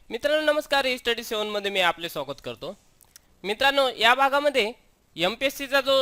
मित्रांनो नमस्कार. स्टडी 7 मध्ये मी आपले स्वागत करतो. मित्रांनो, या भागामध्ये एमपीएससीचा जो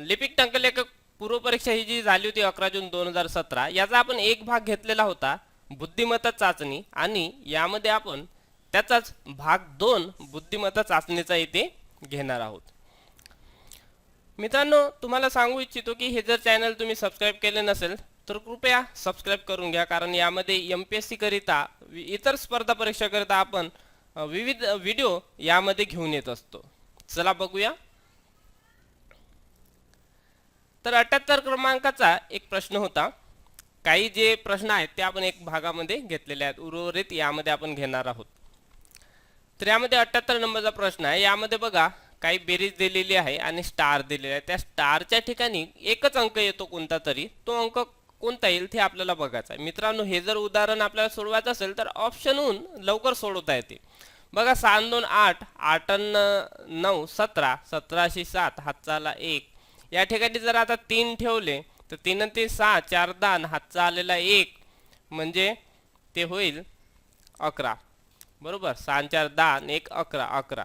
लिपिक टंकलेखक पूर्व परीक्षा ही जी झाली होती 11 जून 2017 याचा आपण एक भाग घेतलेला होता, बुद्धिमत्ता चाचणी, आणि यामध्ये आपण त्याचाच भाग 2 बुद्धिमत्ता चाचणीचा इथे घेणार आहोत. मित्रांनो, तुम्हाला सांगू इच्छितो की हे जर चॅनल तुम्ही सबस्क्राइब केले नसेल तर कृपया सबस्क्राइब करून घ्या, कारण यामध्ये एमपीएससी करिता इतर स्पर्धा परीक्षाकरिता आपण विविध व्हिडिओ यामध्ये घेऊन येत असतो. चला बघूया. तर 78 क्रमांकाचा एक प्रश्न होता. काही जे प्रश्न आहेत ते आपण एक भागामध्ये घेतलेले आहेत, उर्वरित यामध्ये आपण घेणार आहोत. तर यामध्ये 78 नंबरचा प्रश्न आहे. यामध्ये बघा, काही बेरीज दिलेली आहे आणि स्टार दिलेला आहे. त्या स्टारच्या ठिकाणी एकच अंक येतो कोणता तरी, तो अंक कोणता येईल ते आपल्याला बघायचं आहे. मित्रांनो, हे जर उदाहरण आपल्याला सोडवायचं असेल तर ऑप्शनहून लवकर सोडवता येते. बघा, 7 2 8, 8 9 17, 17 7, हातचा आला 1. या ठिकाणी जर आता 3 ठेवले तर 3 आणि 3 6, 4 10, हातचा आलेला 1, म्हणजे ते होईल 11. बरोबर. 6 आणि 4 10 आणि 1 11. 11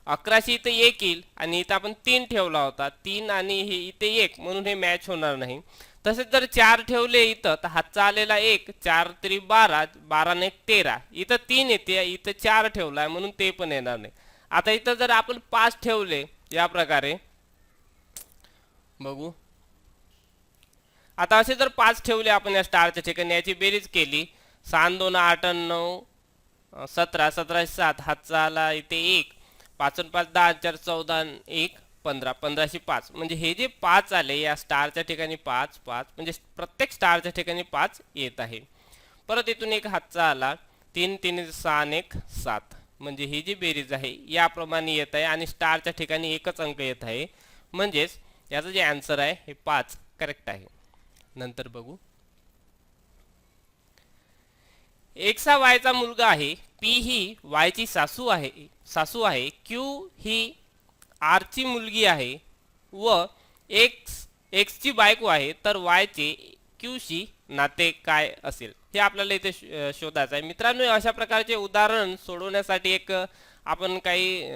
11शी इथे 1 येईल आणि इथं आपण 3 ठेवला होता, 3 आणि हे इथे 1, म्हणून हे मॅच होणार नाही. तसेच जर 4 ठेवले इथं तर हातचा आलेला 1, 4 3 12, 12 आणि 1 13. इथं 3 येते, इथं 4 ठेवलाय म्हणून ते पण येणार नाही. आता इथं जर आपण 5 ठेवले या प्रकारे बघू. आता असे जर 5 ठेवले आपण या स्टारच्या ठिकाणी, याची बेरीज केली, 6 2 8 9 17, 17 7, हातचा आला इथे 1, 5 5 10, 4 14, 1 15, 15 5, म्हणजे हे जे 5 आले या स्टारच्या ठिकाणी 5 5, म्हणजे प्रत्येक स्टारच्या ठिकाणी 5 येत आहे. परत इथून एक हातचा आला 3 3 6 आणि 1 7, म्हणजे ही जी बेरीज आहे याप्रमाणे येत आहे आणि स्टारच्या ठिकाणी एकच अंक येत आहे, म्हणजेच याचं जे आन्सर आहे हे 5 करेक्ट आहे. नंतर बघू. एक्स हा वायचा मुलगा आहे, पी ही वायची सासू आहे, क्यू ही आरची मुलगी आहे व एक्सची बायको आहे, तर वायचे क्यूशी नाते काय असेल हे आपल्याला इथे शोधायचं आहे. मित्रांनो, अशा प्रकारचे उदाहरण सोडवण्यासाठी एक आपण काही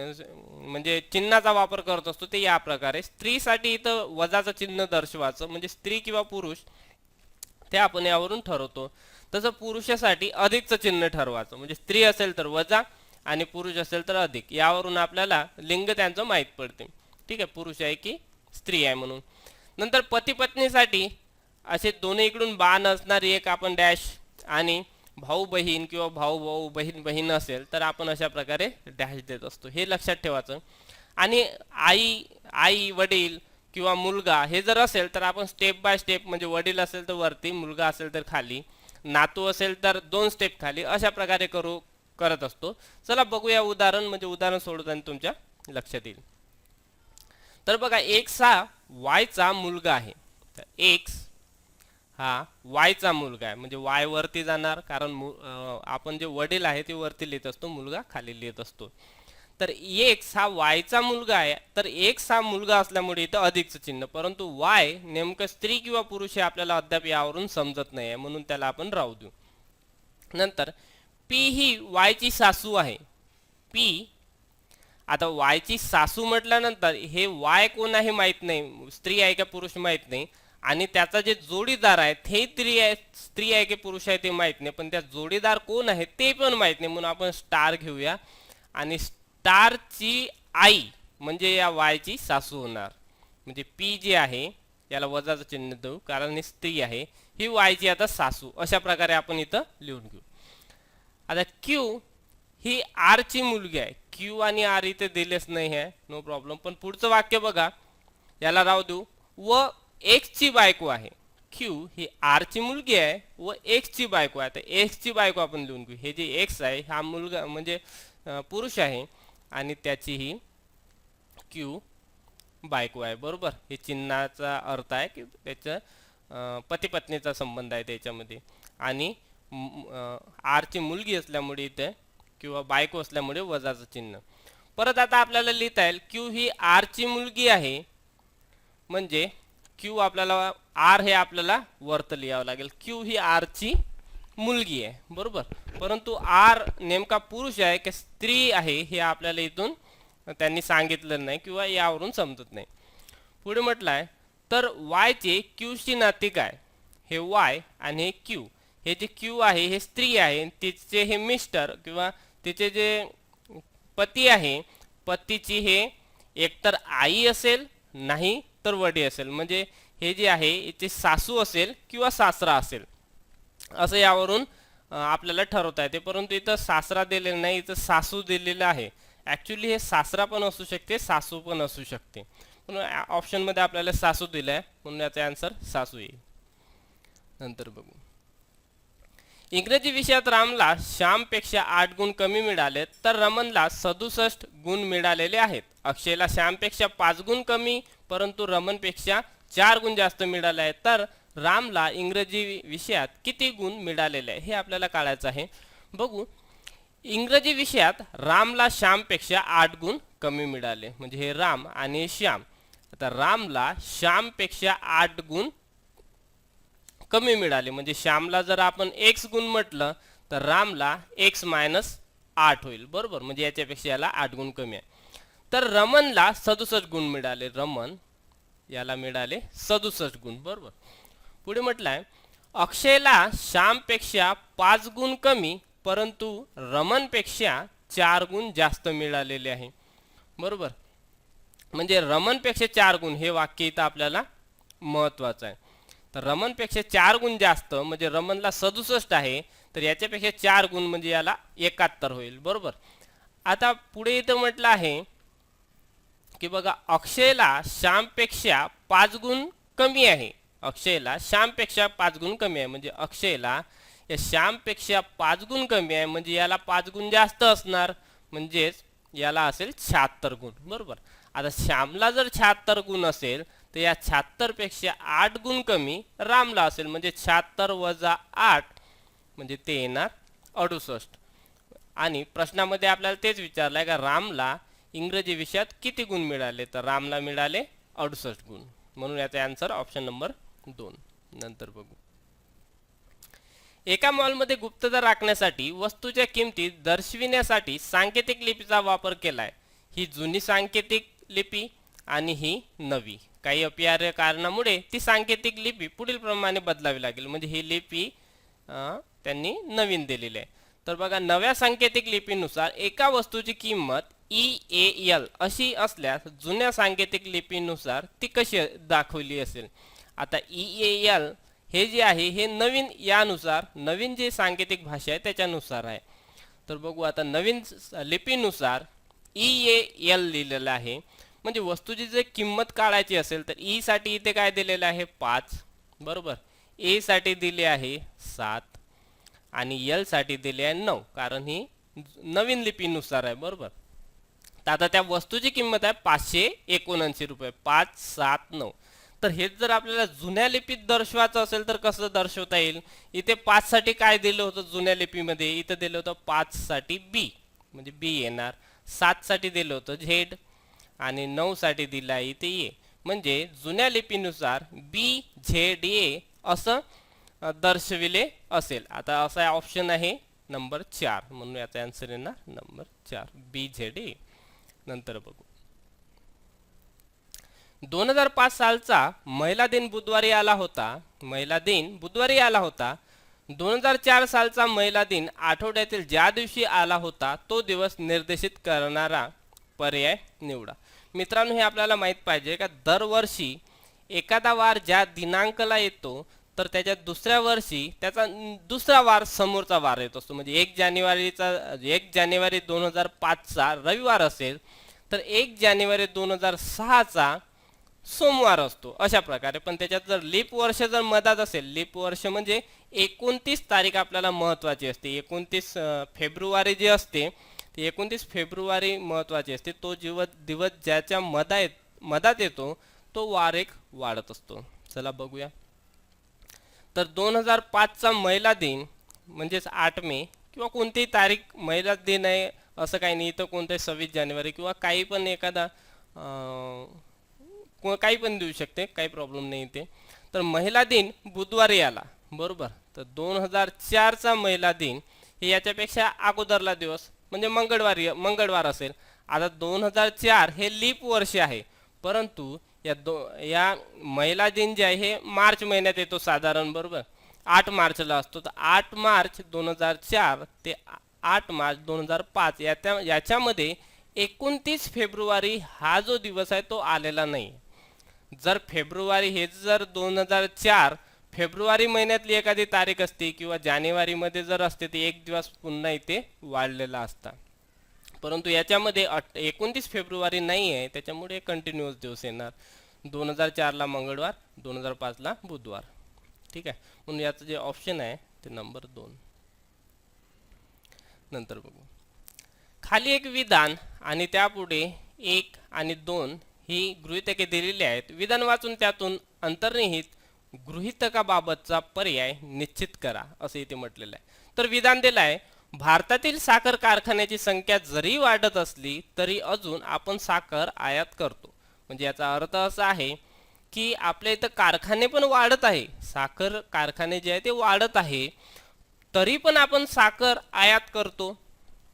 म्हणजे चिन्हाचा वापर करत असतो, ते या प्रकारे. स्त्रीसाठी इथं वजाचं चिन्ह दर्शवायचं, म्हणजे स्त्री किंवा पुरुष ते आपण यावरून ठरवतो. तसं पुरुषासाठी अधिकचं चिन्ह ठरवायचं, म्हणजे स्त्री असेल तर वजा आणि पुरुष असेल तर अधिक. यावरून आपल्याला लिंग त्यांचं माहीत पडते. ठीक आहे, पुरुष आहे की स्त्री आहे म्हणून. नंतर पती पत्नीसाठी असे दोन्ही इकडून बाण असणारी एक आपण डॅश, आणि भाऊ बहीण किंवा भाऊ भाऊ बहीण बहीण असेल तर आपण अशा प्रकारे डॅश देत असतो, हे लक्षात ठेवायचं. आणि आई वडील किंवा मुलगा हे जर असेल तर आपण स्टेप बाय स्टेप, म्हणजे वडील असेल तर वरती, मुलगा असेल तर खाली, नातू असेल तर 2 स्टेप खाली, अशा प्रकारे करत असतो. चला बघूया उदाहरण, म्हणजे उदाहरण सोडवताना तुमच्या लक्षात येईल. तर बघा, एक्स हा वायचा मुलगा आहे. तर एक्स हा वायचा मुलगा आहे, म्हणजे वाय वरती जाणार, कारण आपण जे वडील आहे ते वरती लिहित असतो, मुलगा खाली लिहित असतो. तर एक्स हा वायचा मुलगा आहे, तर एक्स हा मुलगा असल्यामुळे इथं अधिकचं चिन्ह, परंतु वाय नेमकं स्त्री किंवा पुरुष हे आपल्याला अद्याप यावरून समजत नाही आहे, म्हणून त्याला आपण राहू देऊ. नंतर पी ही वायची सासू आहे. पी, आता वायची सासू म्हटल्यानंतर हे वाय कोण आहे माहीत नाही, स्त्री आहे का पुरुष माहीत नाही, आणि त्याचा जे जोडीदार आहे ते स्त्री आहे की पुरुष आहे ते माहीत नाही, पण त्या जोडीदार कोण आहे ते पण माहीत नाही, म्हणून आपण स्टार घेऊया. आणि स्टारची आई म्हणजे या वायची सासू होणार, म्हणजे पी जी आहे याला वजाचं चिन्ह देऊ, कारण ही स्त्री आहे, ही वायची आता सासू. अशा प्रकारे आपण इथं लिहून घेऊ. आता क्यू ही आरची मुलगी आहे. क्यू आणि आर इथे दिलेच नाही आहे, नो प्रॉब्लेम, पण पुढचं वाक्य बघा, याला राहू देऊ. व एक्सची बायको आहे. क्यू ही आरची मुलगी आहे व एक्सची बायको आहे. तर एक्सची बायको आपण लिहून घेऊ. हे जे एक्स आहे हा मुलगा म्हणजे पुरुष आहे आणि त्याची ही क्यू बायको आहे. बरोबर. हे चिन्हाचा अर्थ आहे की त्याच्या पती पत्नीचा संबंध आहे त्याच्यामध्ये, आणि आरची मुलगी असल्यामुळे इथे किंवा बायको असल्यामुळे वजाचं चिन्ह. परत आता आपल्याला लिहिता येईल, क्यू ही आरची मुलगी आहे, म्हणजे क्यू आपल्याला आर हे आपल्याला वरत लिहावं लागेल. क्यू ही आरची मुलगी आहे बरोबर, परंतु आर नेमका पुरुष आहे की स्त्री आहे हे आपल्याला इथून त्यांनी सांगितलं नाही किंवा यावरून समजत नाही. पुढे म्हटलंय तर वायचे क्यूशी नाते काय. हे वाय आणि हे क्यू, हे जे क्यू आहे हे स्त्री आहे, तिचे हे मिस्टर किंवा तिचे जे पती आहे, पतीची हे एकतर आई असेल नाही तर वडील असेल, म्हणजे हे जे आहे याचे सासू असेल किंवा सासरा असेल असं यावरून आपल्याला ठरवता येते. परंतु इथं सासरा दिलेला नाही, इथं सासू दिलेलं आहे. ॲक्च्युली हे सासरा पण असू शकते, सासू पण असू शकते, पण ऑप्शनमध्ये आपल्याला सासू दिलं आहे म्हणून याचा आन्सर सासू येईल. नंतर बघू, इंग्रजी विषयात रामला श्यामपेक्षा 8 गुण कमी मिळाले तर रमनला 67 गुण मिळालेले आहेत. अक्षयला श्यामपेक्षा 5 गुण कमी परंतु रमनपेक्षा 4 गुण जास्त मिळाले आहेत, तर रामला इंग्रजी विषयात किती गुण मिळालेले आहे हे आपल्याला काढायचं आहे. बघू, इंग्रजी विषयात रामला श्यामपेक्षा 8 गुण कमी मिळाले, म्हणजे हे राम आणि श्याम. आता रामला श्यामपेक्षा 8 गुण कमी मिळाले, म्हणजे श्यामला जर आपण x गुण म्हटलं तर रामला x - 8 होईल बरोबर, म्हणजे याच्यापेक्षा याला 8 गुण कमी आहे. तर रमनला 67 गुण मिळाले, रमन याला मिळाले 67 गुण बरोबर. पुढे म्हटलंय अक्षयला श्यामपेक्षा 5 गुण कमी परंतु रमनपेक्षा 4 गुण जास्त मिळालेले आहे बरोबर, म्हणजे रमनपेक्षा 4 गुण हे वाक्य इथं आपल्याला महत्त्वाचं आहे. तर रमनपेक्षा 4 गुण जास्त म्हणजे रमनला 67 आहे, तर याच्यापेक्षा 4 गुण म्हणजे याला 71 होईल बरोबर. आता पुढे इथं म्हटलं आहे की बघा अक्षयला श्यामपेक्षा 5 गुण कमी आहे, अक्षयला श्यामपेक्षा 5 गुण कमी आहे, म्हणजे अक्षयला या श्यामपेक्षा 5 गुण कमी आहे, म्हणजे याला 5 गुण जास्त असणार, म्हणजेच याला असेल 76 गुण बरोबर. आता श्यामला जर 76 गुण असेल तर या 76 पेक्षा 8 गुण कमी रामला असेल, म्हणजे 76 वजा 8 म्हणजे ते येणार 68. आणि प्रश्नामध्ये आपल्याला तेच विचारलं आहे का रामला इंग्रजी विषयात किती गुण मिळाले, तर रामला मिळाले 68 गुण, म्हणून याचा आन्सर ऑप्शन नंबर 2. नंतर बघू, एका मॉलमध्ये गुप्तता राखण्यासाठी वस्तूच्या किमती दर्शविण्यासाठी सांकेतिक लिपीचा वापर केलाय. ही जुनी सांकेतिक लिपी आणि ही नवी. काही अपरिहार्य कारणामुळे ती सांकेतिक लिपी पुढील प्रमाणे बदलावी लागेल, म्हणजे ही लिपी त्यांनी नवीन दिलेली आहे. तर बघा, नव्या सांकेतिक लिपीनुसार एका वस्तूची किंमत EAL अशी असल्यास जुन्या सांकेतिक लिपीनुसार ती कशी दाखवली असेल. आता EAL हे जे आहे हे नवीन यानुसार नवीन जे सांकेतिक भाषा आहे त्याच्यानुसार आहे. तर बघू, आता नवीन लिपीनुसार EAL लिहिलेलं आहे, म्हणजे वस्तूची जर किंमत काढायची असेल तर ई साठी इथे काय दिलेलं आहे 5 बरोबर, ए साठी दिले आहे 7 आणि एल साठी दिले आहे 9, कारण ही नवीन लिपीनुसार आहे बरोबर. तर आता त्या वस्तूची किंमत आहे 579 रुपये, 5, 7, 9. तर हेच जर आपल्याला जुन्या लिपीत दर्शवायचं असेल तर कसं दर्शवता येईल. इथे 5 साठी काय दिलं होतं जुन्या लिपीमध्ये, इथं दिलं होतं 5 साठी बी म्हणजे बी येणार, 7 साठी दिलं होतं झेड आणि 9 साठी दिलं आहे इथे ए, म्हणजे जुन्या लिपीनुसार BZA असं दर्शविले असेल. आता असा ऑप्शन आहे नंबर 4, म्हणून याचा आन्सर येणार नंबर 4 BZA. नंतर बघू, 2005 सालचा महिला दिन बुधवारी आला होता, महिला दिन बुधवारी आला होता. 2004 सालचा महिला दिन आठवड्यातील ज्या दिवशी आला होता तो दिवस निर्देशित करणारा पर्याय निवडा. मित्रांनो, हे आपल्याला माहित पाहिजे का दरवर्षी एखादा वार ज्या दिनांकाला येतो तर त्याच्या दुसऱ्या वर्षी त्याचा दुसरा वार समोरचा वार येत असतो. म्हणजे 1 जानेवारी 2005चा रविवार असेल तर 1 जानेवारी 2006चा सोमवार असतो अशा प्रकारे. पण त्याच्यात जर लीप वर्ष जर मधात असेल, लीप वर्ष म्हणजे 29 तारीख आपल्याला महत्त्वाची असते. 29 फेब्रुवारी जे असते ते 29 फेब्रुवारी महत्त्वाची असते. तो दिवस ज्याच्या मधात येतो तो वार एक वाढत असतो. चला बघूया. तर 2005चा महिला दिन म्हणजेच 8 मे किंवा कोणतीही तारीख महिला दिन आहे असं काही नाही. इथं कोणतंही 26 जानेवारी किंवा काही पण एखादा काही पण देऊ शकते, काही प्रॉब्लेम नाही इथे. तर महिला दिन बुधवारी आला, बरोबर. तर 2004चा महिला दिन हे याच्यापेक्षा अगोदरला दिवस म्हणजे मंगळवार असेल. आता 2004 हे लीप वर्ष आहे, परंतु या महिला दिन जे आहे हे मार्च महिन्यात येतो साधारण, बरोबर. 8 मार्चला असतो. तर 8 मार्च 2004 ते 8 मार्च 2005 याच्यामध्ये 29 फेब्रुवारी हा जो दिवस आहे तो आलेला नाही. जर फेब्रुवारी हे जर 2004 फेब्रुवारी महिन्यातली एखादी तारीख असते किंवा जानेवारीमध्ये जर असते तर एक दिवस पुन्हा इथे वाढलेला असता, परंतु याच्यामध्ये 29 फेब्रुवारी नाही आहे, त्याच्यामुळे कंटिन्युअस दिवस येणार. 2004ला मंगळवार, 2005ला बुधवार. ठीक आहे, म्हणून याचं जे ऑप्शन आहे ते नंबर 2. नंतर बघू. खाली एक विधान आणि त्यापुढे 1 आणि 2 ही गृहीतके दिलेली आहेत. विधान वाचून त्यातून अंतर्निहित गृहीतकाबाबतचा पर्याय निश्चित करा असे इथे म्हटलेलं आहे. तर विधान दिलं आहे, भारतातील साखर कारखान्याची संख्या जरी वाढत असली तरी अजून आपण साखर आयात करतो. म्हणजे याचा अर्थ असा आहे की आपल्या इथं कारखाने पण वाढत आहे, साखर कारखाने जे आहे ते वाढत आहे, तरी पण आपण साखर आयात करतो,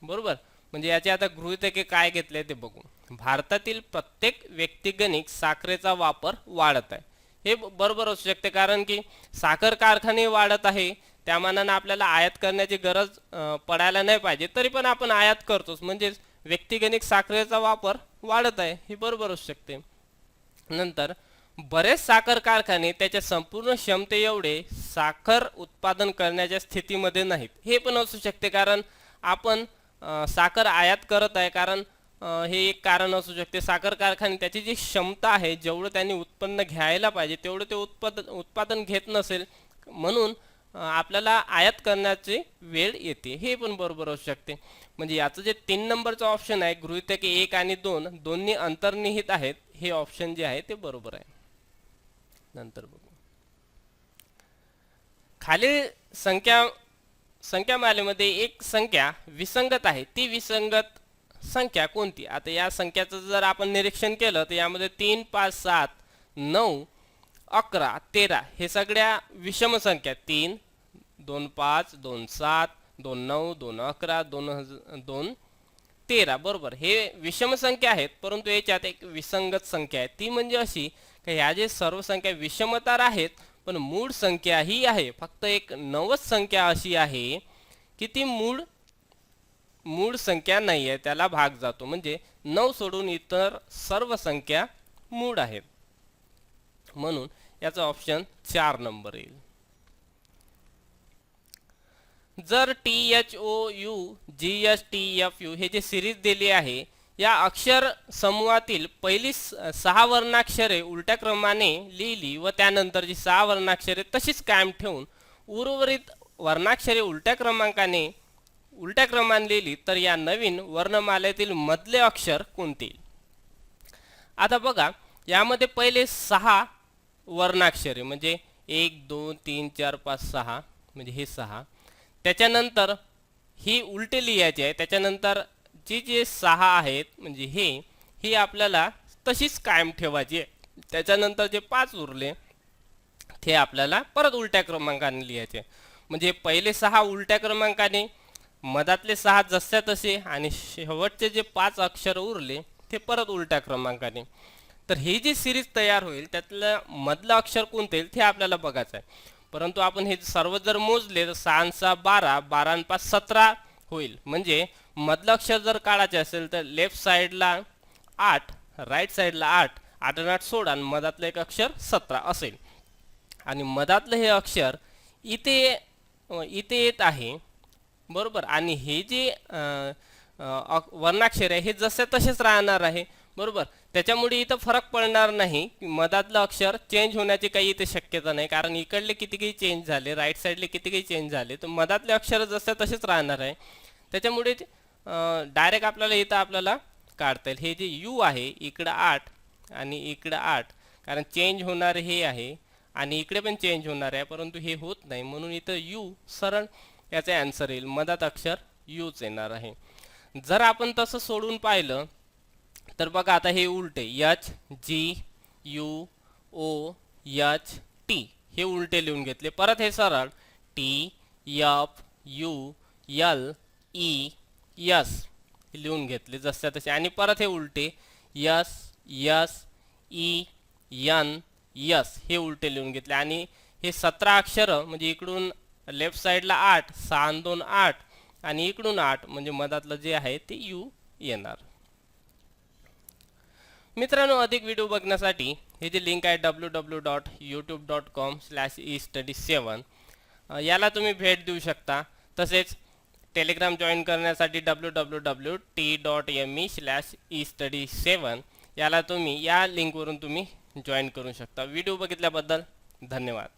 बरोबर. म्हणजे याचे आता गृहीतके काय घेतले ते बघू. भारतातील प्रत्येक व्यक्तिगणिक साखरेचा वापर वाढत आहे. हे बरोबर असू शकते, कारण की साखर कारखाने वाढत आहे, त्या मानाने आपल्याला आयात करण्याची गरज पडायला नाही पाहिजे, तरी पण आपण आयात करतोच, म्हणजे व्यक्तिगणिक साखरेचा वापर वाढत आहे, हे बरोबर असू शकते. नंतर बरेच साखर कारखाने त्याच्या संपूर्ण क्षमते एवढे साखर उत्पादन करण्याच्या स्थितीमध्ये नाहीत, हे पण असू शकते, कारण आपण साखर आयात करत आहे. कारण हे एक कारण असू शकते. साखर कारखाने त्याची जी क्षमता आहे, जेवढं त्यांनी उत्पन्न घ्यायला पाहिजे तेवढं ते उत्पादन घेत नसेल, म्हणून आपल्याला आयात करण्याची वेळ येते, हे पण बरोबर असू शकते. म्हणजे याचं जे 3 नंबरचं ऑप्शन आहे, गृहीतके 1 आणि 2 दोन्ही अंतर्निहित आहेत, हे ऑप्शन जे आहे ते बरोबर आहे. नंतर बघू. खालील संख्यामालेमध्ये एक संख्या विसंगत आहे, ती विसंगत संख्या कोणती? आता या संख्याचं जर आपण निरीक्षण केलं तर यामध्ये 3, 5, 7, 9, 11, 13 हे सगळ्या विषम संख्या, 3, 2, 5, 2, 7, 2, 9, 2, 11, 2, 13, बरोबर. हे विषम संख्या आहेत, परंतु याच्यात एक विसंगत संख्या आहे. ती म्हणजे अशी की ह्या जे सर्व संख्या विषमतार आहेत, पण मूळ संख्या ही आहे. फक्त एक नवच संख्या अशी आहे की ती मूळ संख्या नाही आहे, त्याला भाग जातो. म्हणजे 9 सोडून इतर सर्व संख्या मूळ आहेत, म्हणून याचा ऑप्शन 4 नंबर येईल. जर THOU GHTFU हे जे सिरीज दिली आहे, या अक्षर समूहातील पहिली 6 वर्णाक्षरे उलट्या क्रमाने लिहिली व त्यानंतरची 6 वर्णाक्षरे तशीच कायम ठेवून उर्वरित वर्णाक्षरे उलट्या क्रमाने लिहिली तर या नवीन वर्णमालेतील मधले अक्षर कोणते? आता बघा, यामध्ये पहिले 6 वर्णाक्षरे म्हणजे 1 2 3 4 5 6 म्हणजे हे 6, त्याच्यानंतर ही उलटे लिहायची आहे, त्याच्यानंतर जे 6 आहेत म्हणजे ही आपल्याला तशीच कायम ठेवायची आहे, त्याच्यानंतर जे 5 उरले ते आपल्याला परत उलट्या क्रमांकाने लिहायचे. म्हणजे पहिले 6 उलट्या क्रमांकाने, मधातले 6 जसे तसे आणि शेवटचे जे 5 अक्षर उरले ते परत उलट्या क्रमांकाने. तर ही जी सिरीज तयार होईल त्यातलं मधलं अक्षर कोणते येईल ते आपल्याला बघायचं आहे. परंतु आपण हे सर्व जर मोजले तर 6 6 12, 12 5 17 होईल. म्हणजे मधलं अक्षर जर काढायचे असेल तर लेफ्ट साईडला 8, राईट साईडला 8, 8 आणि 8 16 आणि मधातलं एक अक्षर 17 असेल. आणि मधातलं हे अक्षर इथे येत आहे, बरोबर. आणि हे जे वर्णाक्षर आहे हे जसे तसेच राहणार आहे, बरोबर. त्याच्यामुळे इथं फरक पडणार नाही, मधातलं अक्षर चेंज होण्याची काही इथे शक्यता नाही, कारण इकडले किती काही चेंज झाले, राईट साईडले किती काही चेंज झाले, तर मधातले अक्षर जसे तसेच राहणार आहे. त्याच्यामुळे डायरेक्ट आपल्याला काढता येईल. हे जे यू आहे इकडं 8 आणि इकडं 8, कारण चेंज होणार हे आहे आणि इकडे पण चेंज होणार आहे, परंतु हे होत नाही, म्हणून इथं यू सरळ याचा आन्सर येईल. मधात अक्षर यूच येणार आहे. जर आपण तसं सोडून पाहिलं तर बघा, आता हे उलटे HGUOHT हे उलटे लिहून घेतले. परत हे सरळ T F U L E S लिहून घेतले जसं तसे, आणि परत हे उलटे S S E N S हे उलटे लिहून घेतले. आणि हे 17 अक्षरं म्हणजे इकडून लेफ्ट साईडला 8, 6 आणि 2 8, आणि इकडून 8 म्हणजे मधातलं जे आहे ते यू येणार. मित्रांनो, अधिक व्हिडिओ बघण्यासाठी हे जे लिंक आहे www.youtube.com/estudy7 याला तुम्ही भेट देऊ शकता. तसेच टेलिग्राम जॉईन करण्यासाठी www.t.me/estudy7 याला तुम्ही या लिंकवरून तुम्ही जॉईन करू शकता. व्हिडिओ बघितल्याबद्दल धन्यवाद.